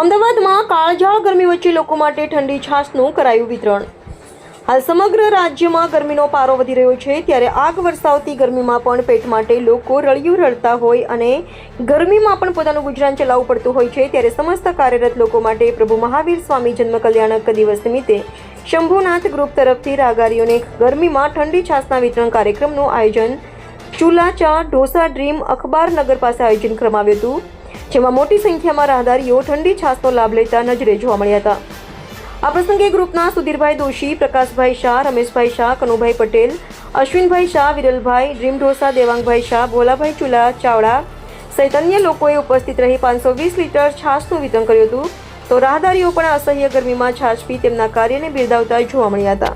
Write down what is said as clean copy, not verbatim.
અમદાવાદમાં કાળઝાળ ગરમી વચ્ચે લોકો માટે ઠંડી છાશનું કરાયું વિતરણ। હાલ સમગ્ર રાજ્યમાં ગરમીનો પારો વધી રહ્યો છે, ત્યારે આગ વરસાવતી ગરમીમાં પણ પેટ માટે લોકો રળિયું રળતા હોય અને ગરમીમાં પણ પોતાનું ગુજરાન ચલાવવું પડતું હોય છે, ત્યારે સમસ્ત કાર્યરત લોકો માટે પ્રભુ મહાવીર સ્વામી જન્મ કલ્યાણક દિવસ નિમિત્તે શંભુનાથ ગ્રુપ તરફથી રાહદારીઓને ગરમીમાં ઠંડી છાશના વિતરણ કાર્યક્રમનું આયોજન ચૂલા ચા ઢોસા ડ્રીમ અખબારનગર પાસે આયોજન કરવામાં આવ્યું હતું, જેમાં મોટી સંખ્યામાં રાહદારીઓ ઠંડી છાશનો લાભ લેતા નજરે જોવા મળ્યા હતા। આ પ્રસંગે ગ્રુપના સુધીરભાઈ દોશી, પ્રકાશભાઈ શાહ, રમેશભાઈ શાહ, કનુભાઈ પટેલ, અશ્વિનભાઈ શાહ, વિરલભાઈ, ડ્રીમ ઢોસા, દેવાંગભાઈ શાહ, ભોલાભાઈ ચુલા ચાવડા સહિત અન્ય લોકોએ ઉપસ્થિત રહી 520 લીટર છાશનું વિતરણ કર્યું હતું, તો રાહદારીઓ પણ અસહ્ય ગરમીમાં છાશ પી તેમના કાર્યને બિરદાવતા જોવા મળ્યા હતા।